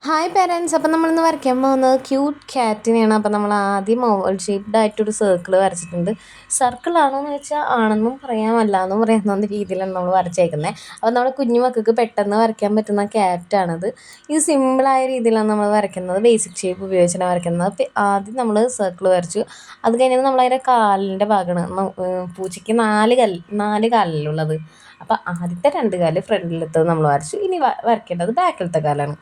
Hi parents, അപ്പം നമ്മളിന്ന് വരയ്ക്കാൻ പോകുന്നത് ക്യൂട്ട് ക്യാറ്റിനെയാണ്. അപ്പം നമ്മൾ ആദ്യം ഓവൽ ഷേപ്ഡ് ആയിട്ടൊരു സർക്കിൾ വരച്ചിട്ടുണ്ട്. സർക്കിൾ ആണോ എന്ന് വെച്ചാൽ ആണെന്നും പറയാം അല്ലാന്നും പറയാവുന്ന രീതിയിലാണ് നമ്മൾ വരച്ചേക്കുന്നത്. അപ്പം നമ്മുടെ കുഞ്ഞു മക്കൾക്ക് പെട്ടെന്ന് വരയ്ക്കാൻ പറ്റുന്ന ക്യാറ്റാണിത്. ഇത് സിമ്പിളായ രീതിയിലാണ് നമ്മൾ വരയ്ക്കുന്നത്. ബേസിക് ഷേപ്പ് ഉപയോഗിച്ചാണ് വരയ്ക്കുന്നത്. അപ്പം ആദ്യം നമ്മൾ സർക്കിൾ വരച്ചു. അത് കഴിഞ്ഞിട്ട് നമ്മളതിൻ്റെ കാലിൻ്റെ ഭാഗമാണ്. പൂച്ചയ്ക്ക് നാല് കാലിലുള്ളത്. അപ്പോൾ ആദ്യത്തെ രണ്ട് കാല് ഫ്രണ്ടിലത്തത് നമ്മൾ വരച്ചു. ഇനി വരയ്ക്കേണ്ടത് ബാക്കിലത്തെ കാലാണ്.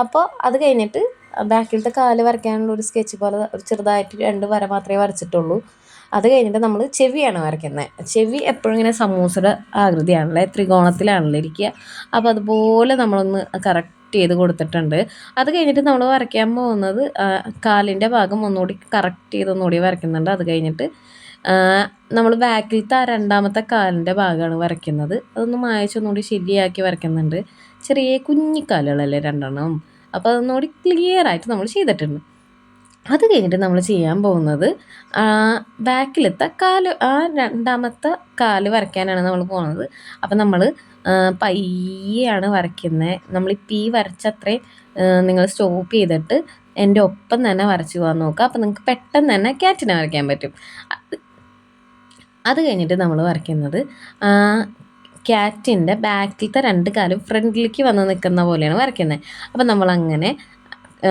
അപ്പോൾ അത് കഴിഞ്ഞിട്ട് ബാക്കിലത്തെ കാല് വരയ്ക്കാനുള്ള ഒരു സ്കെച്ച് പോലെ ഒരു ചെറുതായിട്ട് രണ്ട് വര മാത്രമേ വരച്ചിട്ടുള്ളൂ. അത് കഴിഞ്ഞിട്ട് നമ്മൾ ചെവിയാണ് വരയ്ക്കുന്നത്. ചെവി എപ്പോഴും ഇങ്ങനെ സമൂസയുടെ ആകൃതിയാണല്ലേ, ത്രികോണത്തിലാണല്ലോ ഇരിക്കുക. അപ്പോൾ അതുപോലെ നമ്മളൊന്ന് കറക്റ്റ് ചെയ്ത് കൊടുത്തിട്ടുണ്ട്. അത് കഴിഞ്ഞിട്ട് നമ്മൾ വരയ്ക്കാൻ പോകുന്നത് കാലിൻ്റെ ഭാഗം ഒന്നുകൂടി കറക്റ്റ് ചെയ്ത് ഒന്നുകൂടി വരയ്ക്കുന്നുണ്ട്. അത് കഴിഞ്ഞിട്ട് നമ്മൾ ബാക്കിലത്തെ ആ രണ്ടാമത്തെ കാലിൻ്റെ ഭാഗമാണ് വരയ്ക്കുന്നത്. അതൊന്ന് മായച്ചൊന്നുകൂടി ശരിയാക്കി വരയ്ക്കുന്നുണ്ട്. ചെറിയ കുഞ്ഞിക്കാലുകളല്ലേ രണ്ടെണ്ണം. അപ്പോൾ അതൊന്നുകൂടി ക്ലിയറായിട്ട് നമ്മൾ ചെയ്തിട്ടുണ്ട്. അത് കഴിഞ്ഞിട്ട് നമ്മൾ ചെയ്യാൻ പോകുന്നത് ബാക്കിലത്തെ കാല്, ആ രണ്ടാമത്തെ കാല് വരയ്ക്കാനാണ് നമ്മൾ പോകുന്നത്. അപ്പം നമ്മൾ പയ്യാണ് വരയ്ക്കുന്നത്. നമ്മളിപ്പോൾ ഈ വരച്ചത്രയും നിങ്ങൾ സ്റ്റോപ്പ് ചെയ്തിട്ട് എൻ്റെ ഒപ്പം തന്നെ വരച്ച് പോകാൻ നോക്കുക. അപ്പം നിങ്ങൾക്ക് പെട്ടെന്ന് തന്നെ ക്യാറ്റിനെ വരയ്ക്കാൻ പറ്റും. അത് കഴിഞ്ഞിട്ട് നമ്മൾ വരയ്ക്കുന്നത് ക്യാറ്റിൻ്റെ ബാക്കിലത്തെ രണ്ട് കാലും ഫ്രണ്ടിലേക്ക് വന്ന് നിൽക്കുന്ന പോലെയാണ് വരയ്ക്കുന്നത്. അപ്പം നമ്മളങ്ങനെ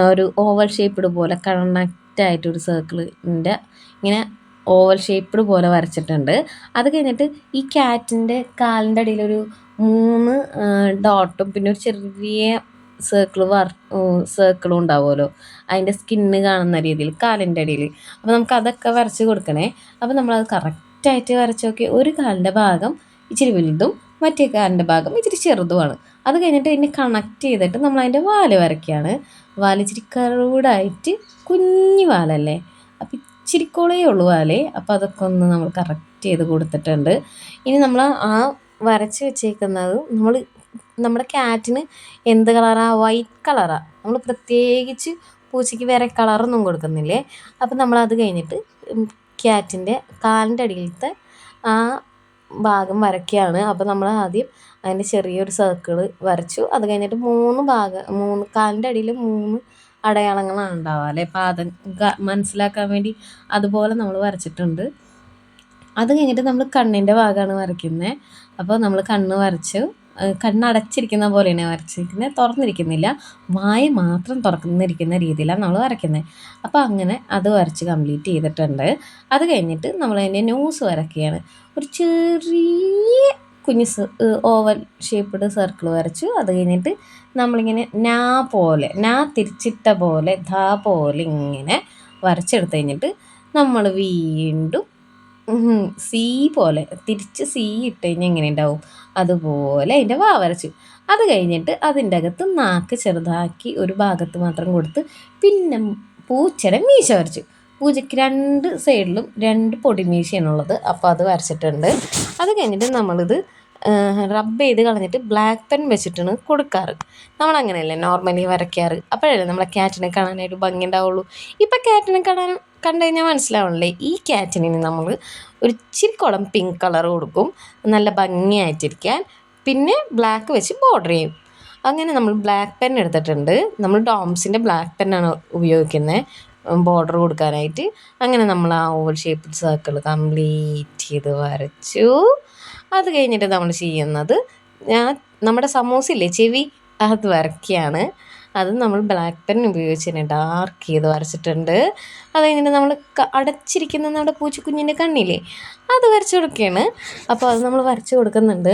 ഒരു ഓവൽ ഷേപ്പ്ഡ് പോലെ കണക്റ്റായിട്ടൊരു സർക്കിളിൻ്റെ ഇങ്ങനെ ഓവൽ ഷേപ്പ്ഡ് പോലെ വരച്ചിട്ടുണ്ട്. അത് കഴിഞ്ഞിട്ട് ഈ ക്യാറ്റിൻ്റെ കാലിൻ്റെ അടിയിലൊരു 3 ഡോട്ടും പിന്നെ ഒരു ചെറിയ സർക്കിളും ഉണ്ടാവുമല്ലോ, അതിൻ്റെ സ്കിന്ന് കാണുന്ന രീതിയിൽ കാലിൻ്റെ അടിയിൽ. അപ്പോൾ നമുക്ക് അതൊക്കെ വരച്ച് കൊടുക്കണേ. അപ്പോൾ നമ്മളത് കറക്റ്റായിട്ട് വരച്ച് നോക്കി. ഒരു കാലിൻ്റെ ഭാഗം ഇച്ചിരി വലുതും മറ്റേ കാലിൻ്റെ ഭാഗം ഇച്ചിരി ചെറുതുമാണ്. അത് കഴിഞ്ഞിട്ട് ഇതിനെ കണക്ട് ചെയ്തിട്ട് നമ്മൾ അതിൻ്റെ വാല് വരയ്ക്കുകയാണ്. വാല് ഇച്ചിരി കറൂടായിട്ട് കുഞ്ഞു വാലല്ലേ, അപ്പം ഇച്ചിരിക്കോളേ ഉള്ളൂ വാല്. അപ്പോൾ അതൊക്കെ ഒന്ന് നമ്മൾ കറക്റ്റ് ചെയ്ത് കൊടുത്തിട്ടുണ്ട്. ഇനി നമ്മൾ ആ വരച്ച് വെച്ചേക്കുന്നത് നമ്മുടെ ക്യാറ്റിന് എന്ത് കളറാണ്? വൈറ്റ് കളറാണ്. നമ്മൾ പ്രത്യേകിച്ച് പൂച്ചയ്ക്ക് വേറെ കളറൊന്നും കൊടുക്കുന്നില്ലേ. അപ്പം നമ്മളത് കഴിഞ്ഞിട്ട് ക്യാറ്റിൻ്റെ കാലിൻ്റെ അടിയിലത്തെ ആ ഭാഗം വരയ്ക്കുകയാണ്. അപ്പോൾ നമ്മൾ ആദ്യം അതിൻ്റെ ചെറിയൊരു സർക്കിൾ വരച്ചു. അത് കഴിഞ്ഞിട്ട് 3 കാലിൻ്റെ അടിയിൽ 3 അടയാളങ്ങളാണ് ഉണ്ടാവുക അല്ലേ, പാദം മനസ്സിലാക്കാൻ വേണ്ടി അതുപോലെ നമ്മൾ വരച്ചിട്ടുണ്ട്. അത് കഴിഞ്ഞിട്ട് നമ്മൾ കണ്ണിൻ്റെ ഭാഗമാണ് വരയ്ക്കുന്നത്. അപ്പോൾ നമ്മൾ കണ്ണ് വരച്ചു. കണ്ണടച്ചിരിക്കുന്ന പോലെയാണ് വരച്ചിരിക്കുന്നത്, തുറന്നിരിക്കുന്നില്ല. വായ മാത്രം തുറന്നിരിക്കുന്ന രീതിയിലാണ് നമ്മൾ വരയ്ക്കുന്നത്. അപ്പോൾ അങ്ങനെ അത് വരച്ച് കംപ്ലീറ്റ് ചെയ്തിട്ടുണ്ട്. അത് കഴിഞ്ഞിട്ട് നമ്മൾ അതിൻ്റെ ന്യൂസ് വരയ്ക്കുകയാണ്. ഒരു ചെറിയ കുഞ്ഞ് ഓവൽ ഷേപ്പ്ഡ് സർക്കിൾ വരച്ചു. അത് കഴിഞ്ഞിട്ട് നമ്മളിങ്ങനെ നാ തിരിച്ചിട്ട പോലെ പോലെ ഇങ്ങനെ വരച്ചെടുത്ത് കഴിഞ്ഞിട്ട് നമ്മൾ വീണ്ടും സി പോലെ തിരിച്ച് സി ഇട്ട് കഴിഞ്ഞാൽ എങ്ങനെ ഉണ്ടാവും അതുപോലെ അതിൻ്റെ വാ വരച്ചു. അത് കഴിഞ്ഞിട്ട് അതിൻ്റെ അകത്ത് നാക്ക് ചെറുതാക്കി ഒരു ഭാഗത്ത് മാത്രം കൊടുത്ത് പിന്നെ പൂച്ചയുടെ മീശ വരച്ചു. പൂജയ്ക്ക് 2 സൈഡിലും 2 പൊടിമീശയാണുള്ളത്. അപ്പോൾ അത് വരച്ചിട്ടുണ്ട്. അത് കഴിഞ്ഞിട്ട് നമ്മളിത് റബ്ബ് ചെയ്ത് കളഞ്ഞിട്ട് ബ്ലാക്ക് പെൻ വെച്ചിട്ടാണ് കൊടുക്കാറ്. നമ്മളങ്ങനെയല്ലേ നോർമലി വരയ്ക്കാറ്. അപ്പോഴല്ലേ നമ്മളെ ക്യാറ്റിനെ കാണാനായിട്ട് ഭംഗി ഉണ്ടാവുള്ളൂ. ഇപ്പം ക്യാറ്റിനെ കണ്ടു കഴിഞ്ഞാൽ മനസ്സിലാവണല്ലേ. ഈ ക്യാറ്റിന് നമ്മൾ ഒരു ഇച്ചിരിക്കോളം പിങ്ക് കളർ കൊടുക്കും, നല്ല ഭംഗിയായിട്ടിരിക്കാൻ. പിന്നെ ബ്ലാക്ക് വെച്ച് ബോർഡർ ചെയ്യും. അങ്ങനെ നമ്മൾ ബ്ലാക്ക് പെൻ എടുത്തിട്ടുണ്ട്. നമ്മൾ ഡോംസിൻ്റെ ബ്ലാക്ക് പെന്നാണ് ഉപയോഗിക്കുന്നത് ബോർഡർ കൊടുക്കാനായിട്ട്. അങ്ങനെ നമ്മൾ ആ ഓവൽ ഷേപ്പ് സർക്കിൾ കംപ്ലീറ്റ് ചെയ്ത് വരച്ചു. അത് കഴിഞ്ഞിട്ട് നമ്മൾ ചെയ്യുന്നത് നമ്മുടെ സമൂസയില്ലേ ചെവി, അത് വരയ്ക്കുകയാണ്. അത് നമ്മൾ ബ്ലാക്ക് പെൻ ഉപയോഗിച്ച് തന്നെ ഡാർക്ക് ചെയ്ത് വരച്ചിട്ടുണ്ട്. അത് കഴിഞ്ഞിട്ട് നമ്മൾ അടച്ചിരിക്കുന്ന നമ്മുടെ പൂച്ചക്കുഞ്ഞിൻ്റെ കണ്ണില്ലേ, അത് വരച്ച് കൊടുക്കുകയാണ്. അപ്പോൾ അത് നമ്മൾ വരച്ച് കൊടുക്കുന്നുണ്ട്.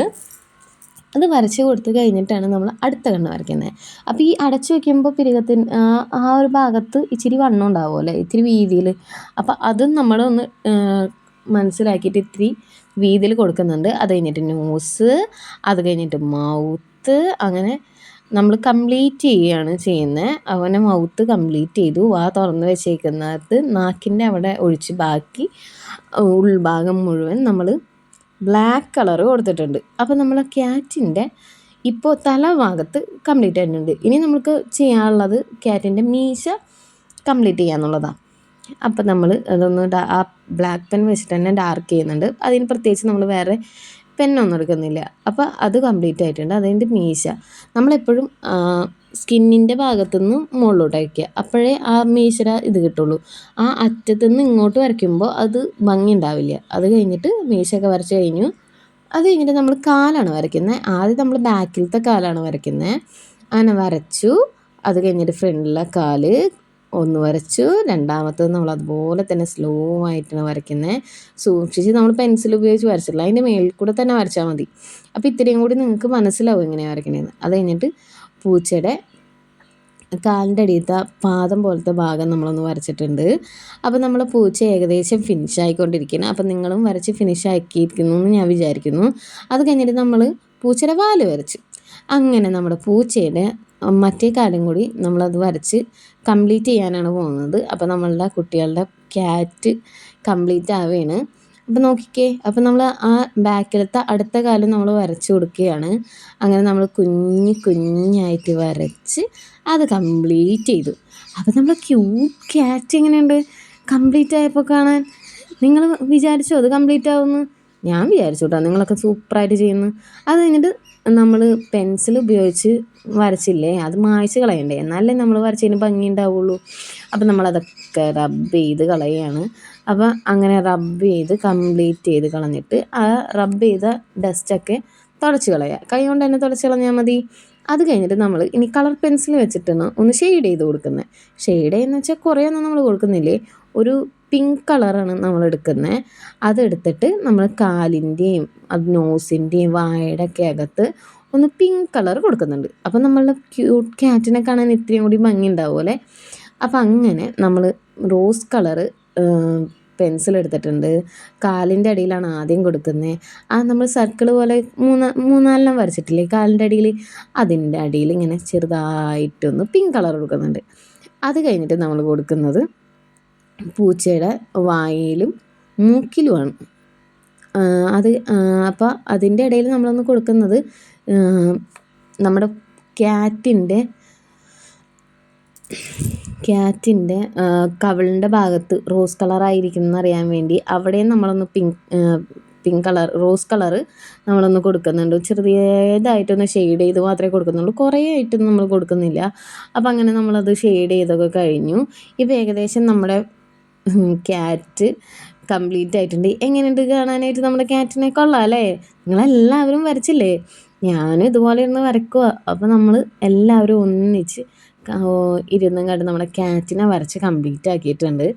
അത് വരച്ച് കൊടുത്ത് കഴിഞ്ഞിട്ടാണ് നമ്മൾ അടുത്ത കണ്ണ് വരയ്ക്കുന്നത്. അപ്പോൾ ഈ അടച്ചു വയ്ക്കുമ്പോൾ പിരികത്തിന് ആ ഒരു ഭാഗത്ത് ഇച്ചിരി വണ്ണം ഉണ്ടാവുമല്ലേ, ഇത്തിരി വീതിയിൽ. അപ്പോൾ അതും നമ്മളൊന്ന് മനസ്സിലാക്കിയിട്ട് ഇത്തിരി വീതിയിൽ കൊടുക്കുന്നുണ്ട്. അത് കഴിഞ്ഞിട്ട് ന്യൂസ്, അത് കഴിഞ്ഞിട്ട് മൗത്ത്. അങ്ങനെ നമ്മൾ കംപ്ലീറ്റ് ചെയ്യുകയാണ് ചെയ്യുന്നത്. അവനെ മൗത്ത് കംപ്ലീറ്റ് ചെയ്തു. വാ തുറന്ന് വെച്ചേക്കുന്നത് നാക്കിൻ്റെ അവിടെ ഒഴിച്ച് ബാക്കി ഉൾഭാഗം മുഴുവൻ നമ്മൾ ബ്ലാക്ക് കളർ കൊടുത്തിട്ടുണ്ട്. അപ്പോൾ നമ്മൾ ക്യാറ്റിൻ്റെ ഇപ്പോൾ തലഭാഗത്ത് കംപ്ലീറ്റ് ആയിട്ടുണ്ട്. ഇനി നമുക്ക് ചെയ്യാനുള്ളത് ക്യാറ്റിൻ്റെ മീശ കംപ്ലീറ്റ് ചെയ്യാന്നുള്ളതാണ്. അപ്പം നമ്മൾ അതൊന്ന് ആ ബ്ലാക്ക് പെൻ വെച്ചിട്ട് തന്നെ ഡാർക്ക് ചെയ്യുന്നുണ്ട്. അതിന് പ്രത്യേകിച്ച് നമ്മൾ വേറെ പെന്നൊന്നും എടുക്കുന്നില്ല. അപ്പോൾ അത് കംപ്ലീറ്റ് ആയിട്ടുണ്ട്. അതിൻ്റെ മീശ നമ്മളെപ്പോഴും സ്കിന്നിൻ്റെ ഭാഗത്തുനിന്ന് മുകളിലോട്ട് വയ്ക്കുക. അപ്പോഴേ ആ മീശയുടെ ഇത് കിട്ടുള്ളൂ. ആ അറ്റത്തുനിന്ന് ഇങ്ങോട്ട് വരയ്ക്കുമ്പോൾ അത് ഭംഗി ഉണ്ടാവില്ല. അത് കഴിഞ്ഞിട്ട് മീശയൊക്കെ വരച്ച് കഴിഞ്ഞു. അത് കഴിഞ്ഞിട്ട് നമ്മൾ കാലാണ് വരയ്ക്കുന്നത്. ആദ്യം നമ്മൾ ബാക്കിലത്തെ കാലാണ് വരയ്ക്കുന്നത്. അങ്ങനെ വരച്ചു. അത് കഴിഞ്ഞിട്ട് ഫ്രണ്ടിലെ കാല് ഒന്ന് വരച്ചു. രണ്ടാമത്തത് നമ്മൾ അതുപോലെ തന്നെ സ്ലോ ആയിട്ടാണ് വരയ്ക്കുന്നത്. സൂക്ഷിച്ച് നമ്മൾ പെൻസിൽ ഉപയോഗിച്ച് വരച്ചില്ല, അതിൻ്റെ മേളിൽ കൂടെ തന്നെ വരച്ചാൽ മതി. അപ്പോൾ ഇത്രയും കൂടി നിങ്ങൾക്ക് മനസ്സിലാവും എങ്ങനെയാണ് വരയ്ക്കണേന്ന്. അത് കഴിഞ്ഞിട്ട് പൂച്ചയുടെ കാലിൻ്റെ അടിയത്തെ പാദം പോലത്തെ ഭാഗം നമ്മളൊന്ന് വരച്ചിട്ടുണ്ട്. അപ്പോൾ നമ്മൾ പൂച്ച ഏകദേശം ഫിനിഷ് ആയിക്കൊണ്ടിരിക്കണം. അപ്പോൾ നിങ്ങളും വരച്ച് ഫിനിഷ് ആക്കിയിരിക്കുന്നു എന്ന് ഞാൻ വിചാരിക്കുന്നു. അത് കഴിഞ്ഞിട്ട് നമ്മൾ പൂച്ചയുടെ വാല് വരച്ചു. അങ്ങനെ നമ്മുടെ പൂച്ചയുടെ മറ്റേ കാലും കൂടി നമ്മളത് വരച്ച് കംപ്ലീറ്റ് ചെയ്യാനാണ് പോകുന്നത്. അപ്പോൾ നമ്മളുടെ കുട്ടികളുടെ ക്യാറ്റ് കംപ്ലീറ്റ് ആവുകയാണ്. അപ്പോൾ നോക്കിക്കേ, അപ്പോൾ നമ്മൾ ആ ബാക്കിലത്തെ അടുത്ത കാലം നമ്മൾ വരച്ച് കൊടുക്കുകയാണ്. അങ്ങനെ നമ്മൾ കുഞ്ഞായിട്ട് വരച്ച് അത് കംപ്ലീറ്റ് ചെയ്തു. അപ്പോൾ നമ്മൾ ക്യൂട്ട് ക്യാറ്റ് എങ്ങനെയുണ്ട് കംപ്ലീറ്റ് ആയപ്പോൾ കാണാൻ? നിങ്ങൾ വിചാരിച്ചോ അത് കംപ്ലീറ്റ് ആവുമെന്ന്? ഞാൻ വിചാരിച്ചു കേട്ടോ, നിങ്ങളൊക്കെ സൂപ്പറായിട്ട് ചെയ്യുന്നു. അത് കഴിഞ്ഞിട്ട് നമ്മൾ പെൻസിൽ ഉപയോഗിച്ച് വരച്ചില്ലേ, അത് മായ്ച്ച് കളയണ്ടേ, എന്നാലേ നമ്മൾ വരച്ചതിന് ഭംഗി ഉണ്ടാവുള്ളൂ. അപ്പോൾ നമ്മളതൊക്കെ റബ്ബ് ചെയ്ത് കളയുകയാണ്. അപ്പോൾ അങ്ങനെ റബ്ബ് ചെയ്ത് കംപ്ലീറ്റ് ചെയ്ത് കളഞ്ഞിട്ട് ആ റബ്ബ് ചെയ്ത ഡസ്റ്റൊക്കെ തുടച്ച് കളയുക. കൈ കൊണ്ട് തന്നെ തുടച്ച് കളഞ്ഞാൽ മതി. അത് കഴിഞ്ഞിട്ട് നമ്മൾ ഇനി കളർ പെൻസിൽ വെച്ചിട്ടാണ് ഒന്ന് ഷെയ്ഡ് ചെയ്ത് കൊടുക്കുന്നത്. ഷെയ്ഡ് ചെയ്യുന്ന വെച്ചാൽ കുറേയൊന്നും നമ്മൾ കൊടുക്കുന്നില്ലേ, ഒരു പിങ്ക് കളറാണ് നമ്മൾ എടുക്കുന്നത്. അതെടുത്തിട്ട് നമ്മൾ കാലിൻ്റെയും അത് നോസിൻ്റെയും വായയുടെ ഒക്കെ അകത്ത് ഒന്ന് പിങ്ക് കളർ കൊടുക്കുന്നുണ്ട്. അപ്പോൾ നമ്മളുടെ ക്യൂട്ട് ക്യാറ്റിനെ കാണാൻ ഇത്രയും കൂടി ഭംഗി ഉണ്ടാവുമല്ലേ. അപ്പോൾ അങ്ങനെ നമ്മൾ റോസ് കളറ് പെൻസിൽ എടുത്തിട്ടുണ്ട്. കാലിൻ്റെ അടിയിലാണ് ആദ്യം കൊടുക്കുന്നത്. ആ നമ്മൾ സർക്കിൾ പോലെ മൂന്നാലെണ്ണം വരച്ചിട്ടില്ലേ കാലിൻ്റെ അടിയിൽ, അതിൻ്റെ അടിയിൽ ഇങ്ങനെ ചെറുതായിട്ടൊന്ന് പിങ്ക് കളർ കൊടുക്കുന്നുണ്ട്. അത് കഴിഞ്ഞിട്ട് നമ്മൾ കൊടുക്കുന്നത് പൂച്ചയുടെ വായിലും മൂക്കിലുമാണ്. അത് അപ്പോൾ അതിൻ്റെ ഇടയിൽ നമ്മളൊന്ന് കൊടുക്കുന്നത് നമ്മുടെ ക്യാറ്റിൻ്റെ കവിളിൻ്റെ ഭാഗത്ത് റോസ് കളറായിരിക്കുമെന്ന് അറിയാൻ വേണ്ടി അവിടെയും നമ്മളൊന്ന് പിങ്ക് കളർ റോസ് കളറ് നമ്മളൊന്ന് കൊടുക്കുന്നുണ്ട്. ചെറിയതായിട്ടൊന്ന് ഷെയ്ഡ് ചെയ്ത് മാത്രമേ കൊടുക്കുന്നുള്ളൂ, കുറേ ആയിട്ടൊന്നും നമ്മൾ കൊടുക്കുന്നില്ല. അപ്പോൾ അങ്ങനെ നമ്മളത് ഷെയ്ഡ് ചെയ്തൊക്കെ കഴിഞ്ഞു. ഇപ്പോൾ ഏകദേശം നമ്മുടെ ക്യാറ്റ് കംപ്ലീറ്റ് ആയിട്ടുണ്ട്. എങ്ങനെയുണ്ട് കാണാനായിട്ട് നമ്മുടെ ക്യാറ്റിനെ? കൊള്ളാം അല്ലേ? നിങ്ങളെല്ലാവരും വരച്ചില്ലേ? ഞാനും ഇതുപോലെ ഇരുന്ന് വരയ്ക്കുക. അപ്പോൾ നമ്മൾ എല്ലാവരും ഒന്നിച്ച് ഇരുന്നും കണ്ട് നമ്മുടെ ക്യാറ്റിനെ വരച്ച് കംപ്ലീറ്റ് ആക്കിയിട്ടുണ്ട്.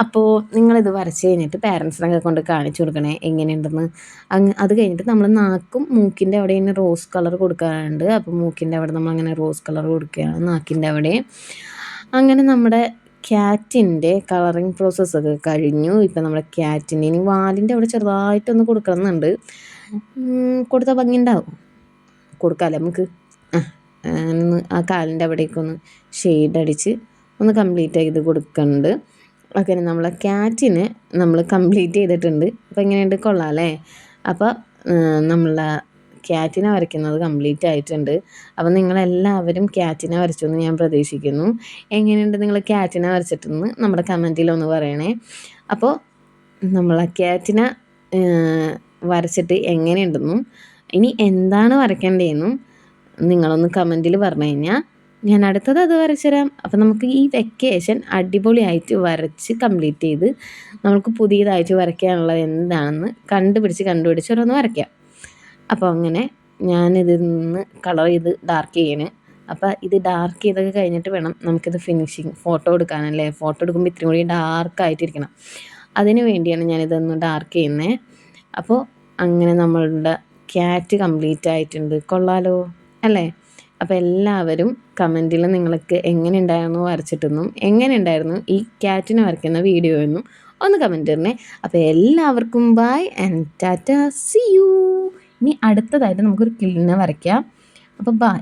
അപ്പോൾ നിങ്ങളിത് വരച്ച് കഴിഞ്ഞിട്ട് പാരൻസിനൊക്കെ കൊണ്ട് കാണിച്ചു കൊടുക്കണേ എങ്ങനെയുണ്ടെന്ന്. അത് കഴിഞ്ഞിട്ട് നമ്മൾ നാക്കും മൂക്കിൻ്റെ അവിടെ ഇങ്ങനെ റോസ് കളർ കൊടുക്കാറുണ്ട്. അപ്പോൾ മൂക്കിൻ്റെ അവിടെ നമ്മളങ്ങനെ റോസ് കളർ കൊടുക്കുകയാണ്, നാക്കിൻ്റെ അവിടെ. അങ്ങനെ നമ്മുടെ ക്യാറ്റിൻ്റെ കളറിങ് പ്രോസസ്സൊക്കെ കഴിഞ്ഞു. ഇപ്പം നമ്മുടെ ക്യാറ്റിൻ്റെ ഇനി വാലിൻ്റെ അവിടെ ചെറുതായിട്ടൊന്ന് കൊടുക്കണമെന്നുണ്ട്. കൊടുത്താൽ ഭംഗി ഉണ്ടാവും. കൊടുക്കാമല്ലേ നമുക്ക്? ഒന്ന് ആ കാലിൻ്റെ അവിടേക്കൊന്ന് ഷെയ്ഡ് അടിച്ച് ഒന്ന് കംപ്ലീറ്റ് ചെയ്ത് കൊടുക്കുന്നുണ്ട്. അങ്ങനെ നമ്മളെ ക്യാറ്റിനെ നമ്മൾ കംപ്ലീറ്റ് ചെയ്തിട്ടുണ്ട്. അപ്പോൾ എങ്ങനെയുണ്ട്? കൊള്ളാം അല്ലേ? അപ്പോൾ നമ്മളെ ക്യാറ്റിനെ വരയ്ക്കുന്നത് കംപ്ലീറ്റ് ആയിട്ടുണ്ട്. അപ്പോൾ നിങ്ങളെല്ലാവരും ക്യാറ്റിനെ വരച്ചു എന്ന് ഞാൻ പ്രതീക്ഷിക്കുന്നു. എങ്ങനെയുണ്ട് നിങ്ങൾ ക്യാറ്റിനെ വരച്ചിട്ടെന്ന് നമ്മുടെ കമൻറ്റിലൊന്ന് പറയണേ. അപ്പോൾ നമ്മളെ ക്യാറ്റിനെ വരച്ചിട്ട് എങ്ങനെയുണ്ടെന്നും ഇനി എന്താണ് വരയ്ക്കേണ്ടതെന്നും നിങ്ങളൊന്ന് കമൻറ്റിൽ പറഞ്ഞു കഴിഞ്ഞാൽ ഞാൻ അടുത്തത് അത് വരച്ചു തരാം. അപ്പോൾ നമുക്ക് ഈ വെക്കേഷൻ അടിപൊളിയായിട്ട് വരച്ച് കംപ്ലീറ്റ് ചെയ്ത് നമുക്ക് പുതിയതായിട്ട് വരയ്ക്കാനുള്ളത് എന്താണെന്ന് കണ്ടുപിടിച്ച് ഓരോന്ന് വരയ്ക്കാം. അപ്പോൾ അങ്ങനെ ഞാനിതിൽ നിന്ന് കളർ ചെയ്ത് ഡാർക്ക് ചെയ്യണേ. അപ്പോൾ ഇത് ഡാർക്ക് ചെയ്തൊക്കെ കഴിഞ്ഞിട്ട് വേണം നമുക്കിത് ഫിനിഷിങ് ഫോട്ടോ എടുക്കാനല്ലേ. ഫോട്ടോ എടുക്കുമ്പോൾ ഇത്രയും കൂടി ഡാർക്കായിട്ടിരിക്കണം. അതിന് വേണ്ടിയാണ് ഞാനിതൊന്ന് ഡാർക്ക് ചെയ്യുന്നത്. അപ്പോൾ അങ്ങനെ നമ്മളുടെ ക്യാറ്റ് കംപ്ലീറ്റ് ആയിട്ടുണ്ട്. കൊള്ളാലോ അല്ലേ? അപ്പോൾ എല്ലാവരും കമൻറ്റിൽ നിങ്ങൾക്ക് എങ്ങനെ ഉണ്ടായിരുന്നു വരച്ചിട്ടെന്നും എങ്ങനെ ഉണ്ടായിരുന്നു ഈ ക്യാറ്റിനെ വരയ്ക്കുന്ന വീഡിയോ എന്നും ഒന്ന് കമൻറ്റ് ഇടണേ. അപ്പോൾ എല്ലാവർക്കും bye and tata, see you. ഇനി അടുത്തതായിട്ട് നമുക്കൊരു കിളിനെ വരയ്ക്കാം. അപ്പോൾ ബൈ.